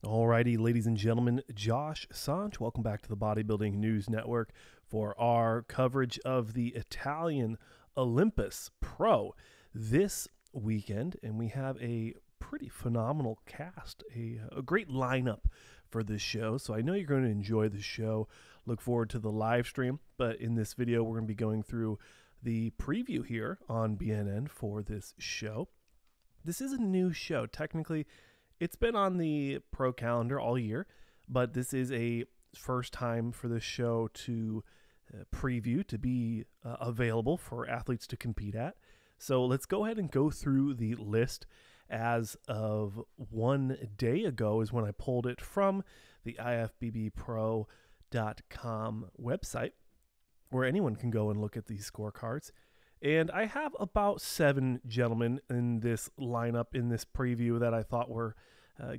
Alrighty, ladies and gentlemen, Josh Sanch, welcome back to the Bodybuilding News Network for our coverage of the Italian Olympus Pro this weekend. And we have a pretty phenomenal cast, a great lineup for this show. So I know you're going to enjoy the show. Look forward to the live stream. But in this video, we're going to be going through the preview here on BNN for this show. This is a new show. Technically, it's been on the pro calendar all year, but this is a first time for this show to preview, to be available for athletes to compete at. So let's go ahead and go through the list. As of 1 day ago is when I pulled it from the ifbbpro.com website, where anyone can go and look at these scorecards. And I have about 7 gentlemen in this lineup, in this preview, that I thought were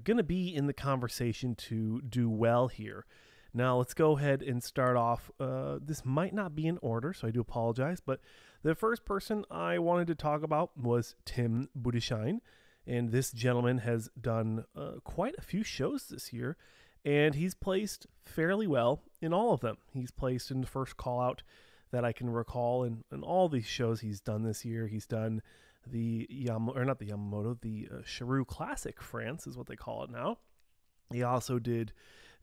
going to be in the conversation to do well here. Now, let's go ahead and start off. This might not be in order, so I do apologize. But the first person I wanted to talk about was Tim Budishine. And this gentleman has done quite a few shows this year, and he's placed fairly well in all of them. He's placed in the first call out that I can recall in all these shows he's done this year. He's done the Sherik Classic France is what they call it now. He also did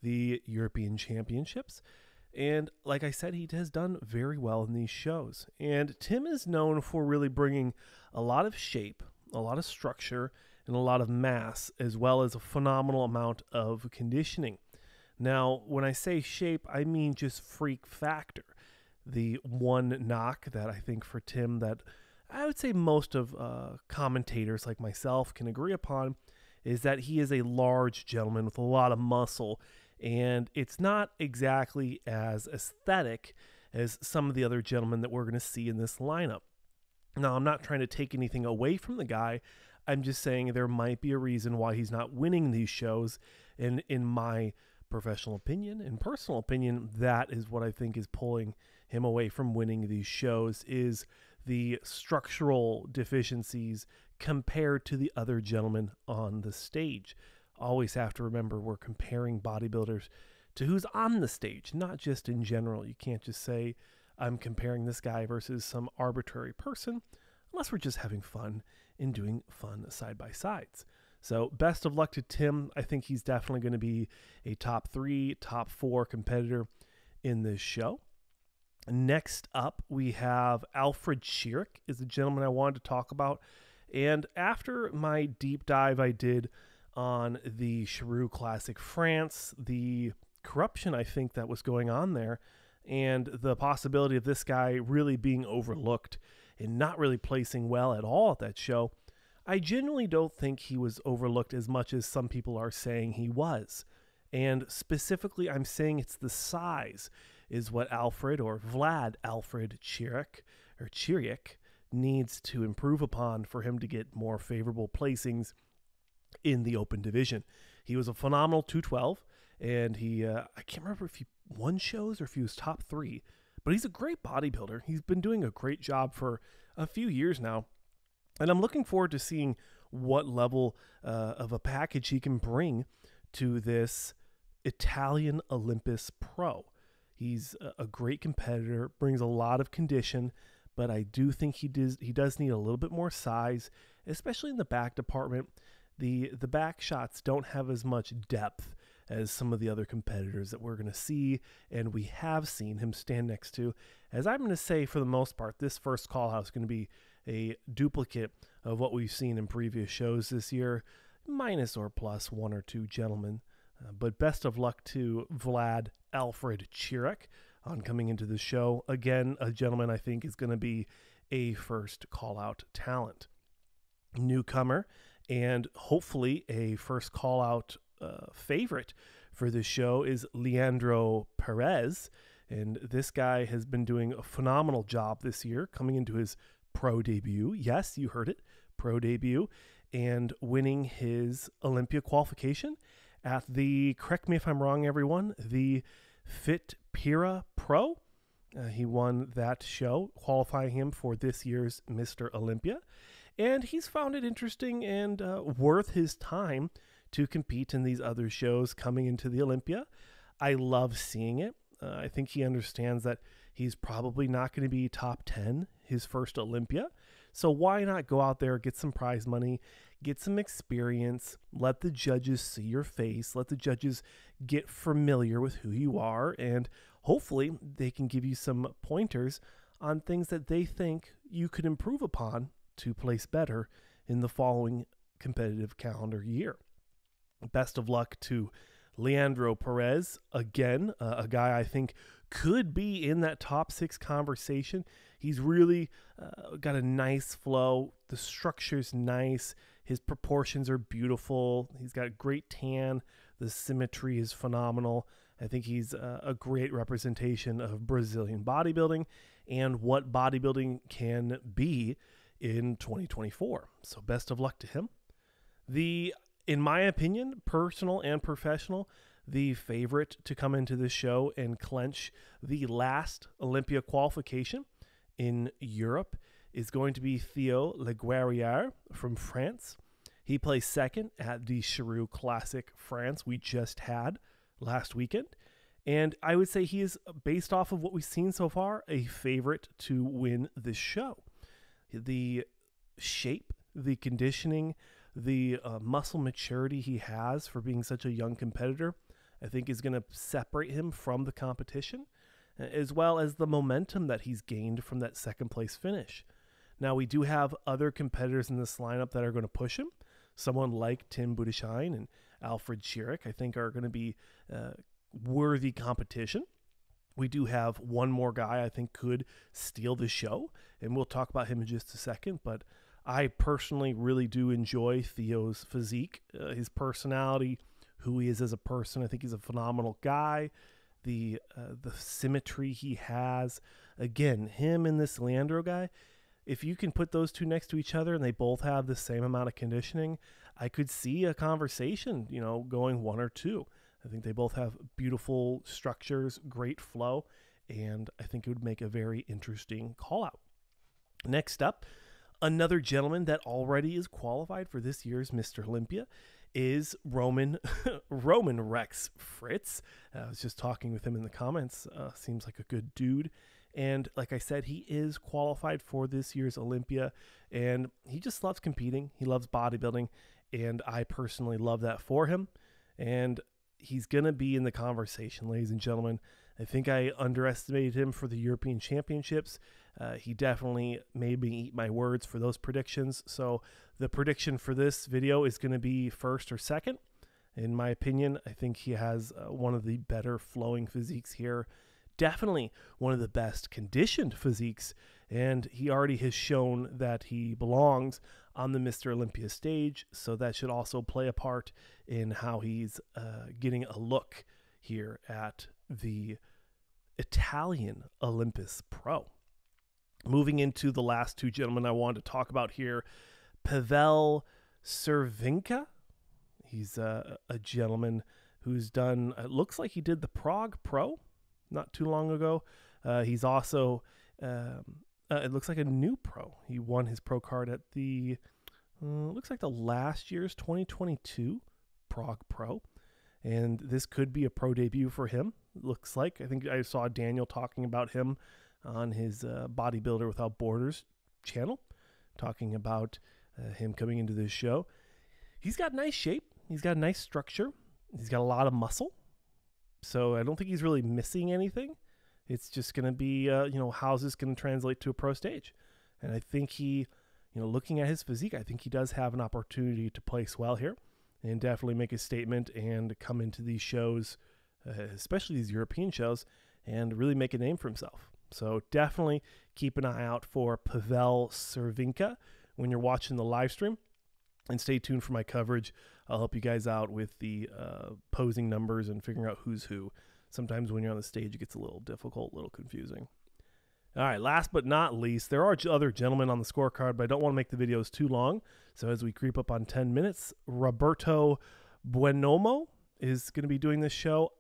the European Championships. And like I said, he has done very well in these shows. And Tim is known for really bringing a lot of shape, a lot of structure, and a lot of mass, as well as a phenomenal amount of conditioning. Now, when I say shape, I mean just freak factor. The one knock that I think for Tim that I would say most of commentators like myself can agree upon is that he is a large gentleman with a lot of muscle, and it's not exactly as aesthetic as some of the other gentlemen that we're going to see in this lineup. Now, I'm not trying to take anything away from the guy. I'm just saying there might be a reason why he's not winning these shows, and in my professional opinion and personal opinion, that is what I think is pulling him away from winning these shows, is the structural deficiencies compared to the other gentlemen on the stage. Always have to remember we're comparing bodybuilders to who's on the stage, not just in general. You can't just say I'm comparing this guy versus some arbitrary person, unless we're just having fun and doing fun side-by-sides. So best of luck to Tim. I think he's definitely going to be a top 3, top 4 competitor in this show. Next up, we have Alfred Sherik is the gentleman I wanted to talk about. And after my deep dive I did on the Sherik Classic France, the corruption I think that was going on there, and the possibility of this guy really being overlooked and not really placing well at all at that show, I genuinely don't think he was overlooked as much as some people are saying he was. And specifically, I'm saying it's the size is what Alfred, or Vlad Alfred Sherik, or Sherik, needs to improve upon for him to get more favorable placings in the open division. He was a phenomenal 212, and I can't remember if he won shows or if he was top 3, but he's a great bodybuilder. He's been doing a great job for a few years now. And I'm looking forward to seeing what level of a package he can bring to this Italian Olympus Pro. He's a great competitor, brings a lot of condition, but I do think he does need a little bit more size, especially in the back department. The back shots don't have as much depth as some of the other competitors that we're going to see, and we have seen him stand next to. As I'm going to say, for the most part, this first call out is going to be a duplicate of what we've seen in previous shows this year, minus or plus 1 or 2 gentlemen. But best of luck to Vlad Alfred Sherik on coming into the show. Again, a gentleman I think is going to be a first call-out talent. Newcomer, and hopefully a first call-out favorite for this show is Leandro Perez. And this guy has been doing a phenomenal job this year, coming into his pro debut. Yes, you heard it, pro debut, and winning his Olympia qualification at the, correct me if I'm wrong, everyone, the Fitpira Pro. He won that show, qualifying him for this year's Mr. Olympia. And he's found it interesting and worth his time to compete in these other shows coming into the Olympia. I love seeing it. I think he understands that he's probably not going to be top 10 his first Olympia. So why not go out there, get some prize money, get some experience, let the judges see your face, let the judges get familiar with who you are, and hopefully they can give you some pointers on things that they think you could improve upon to place better in the following competitive calendar year. Best of luck to Leandro Perez, again, a guy I think could be in that top 6 conversation. He's really got a nice flow. The structure's nice. His proportions are beautiful. He's got great tan. The symmetry is phenomenal. I think he's a great representation of Brazilian bodybuilding and what bodybuilding can be in 2024. So best of luck to him. In my opinion, personal and professional, the favorite to come into this show and clinch the last Olympia qualification in Europe is going to be Theo Lugar from France. He placed second at the Sherik Classic France we just had last weekend. And I would say he is, based off of what we've seen so far, a favorite to win this show. The shape, the conditioning, the muscle maturity he has for being such a young competitor, I think is going to separate him from the competition, as well as the momentum that he's gained from that second place finish. Now, we do have other competitors in this lineup that are going to push him. Someone like Tim Budishine and Alfred Sherik, I think, are going to be worthy competition. We do have one more guy I think could steal the show, and we'll talk about him in just a second, but I personally really do enjoy Theo's physique, his personality, who he is as a person. I think he's a phenomenal guy. The symmetry he has. Again, him and this Leandro guy, if you can put those two next to each other and they both have the same amount of conditioning, I could see a conversation, going 1 or 2. I think they both have beautiful structures, great flow, and I think it would make a very interesting call out. Next up, another gentleman that already is qualified for this year's Mr. Olympia is Roman Rex Fritz. I was just talking with him in the comments. Seems like a good dude. And like I said, he is qualified for this year's Olympia, and he just loves competing. He loves bodybuilding, and I personally love that for him. And he's going to be in the conversation, ladies and gentlemen. I think I underestimated him for the European Championships. He definitely made me eat my words for those predictions. So the prediction for this video is going to be first or second. In my opinion, I think he has one of the better flowing physiques here. Definitely one of the best conditioned physiques. And he already has shown that he belongs on the Mr. Olympia stage. So that should also play a part in how he's getting a look here at the Italian Olympus Pro. Moving into the last two gentlemen I wanted to talk about here, Petr Cinka. He's a gentleman who's done, it looks like he did the Prague Pro not too long ago. He's also, it looks like a new pro. He won his pro card at the, looks like the last year's 2022 Prague Pro. And this could be a pro debut for him, looks like. I think I saw Daniel talking about him on his Bodybuilder Without Borders channel, talking about him coming into this show. He's got nice shape. He's got a nice structure. He's got a lot of muscle. So I don't think he's really missing anything. It's just going to be, how's this going to translate to a pro stage? And I think he, looking at his physique, I think he does have an opportunity to place well here and definitely make a statement and come into these shows, especially these European shows, and really make a name for himself. So definitely keep an eye out for Petr Cinka when you're watching the live stream, and stay tuned for my coverage. I'll help you guys out with the posing numbers and figuring out who's who. Sometimes when you're on the stage, it gets a little difficult, a little confusing. All right, last but not least, there are other gentlemen on the scorecard, but I don't want to make the videos too long. So as we creep up on 10 minutes, Roberto Bueno is going to be doing this show.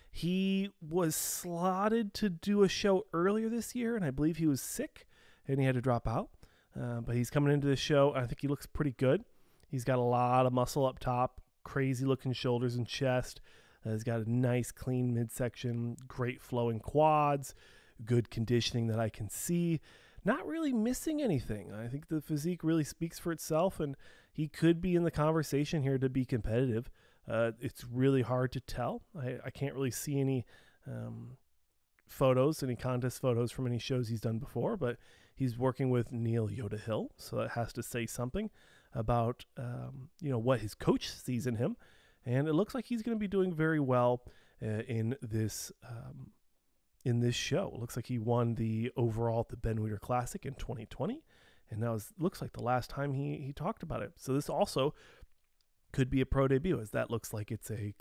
He was slotted to do a show earlier this year, and I believe he was sick, and he had to drop out. But he's coming into this show, and I think he looks pretty good. He's got a lot of muscle up top, crazy looking shoulders and chest. He's got a nice clean midsection, great flowing quads, good conditioning that I can see. Not really missing anything. I think the physique really speaks for itself, and he could be in the conversation here to be competitive. It's really hard to tell. I can't really see any photos, any contest photos from any shows he's done before, but he's working with Neil Yoda Hill, so that has to say something about what his coach sees in him, and it looks like he's going to be doing very well in this show. It looks like he won the overall at the Ben Weider Classic in 2020, and now looks like the last time he talked about it. So this also could be a pro debut, as that looks like it's a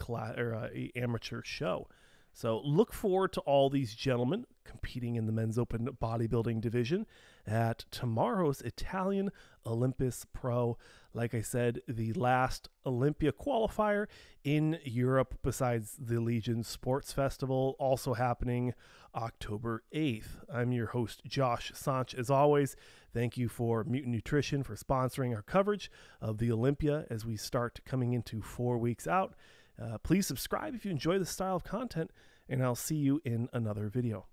amateur show. So look forward to all these gentlemen competing in the men's open bodybuilding division at tomorrow's Italian Olympus Pro. Like I said, the last Olympia qualifier in Europe besides the Legion Sports Festival, also happening October 8th. I'm your host, Josh Sanch. As always, thank you for Mutant Nutrition for sponsoring our coverage of the Olympia as we start coming into 4 weeks out. Please subscribe if you enjoy this style of content, and I'll see you in another video.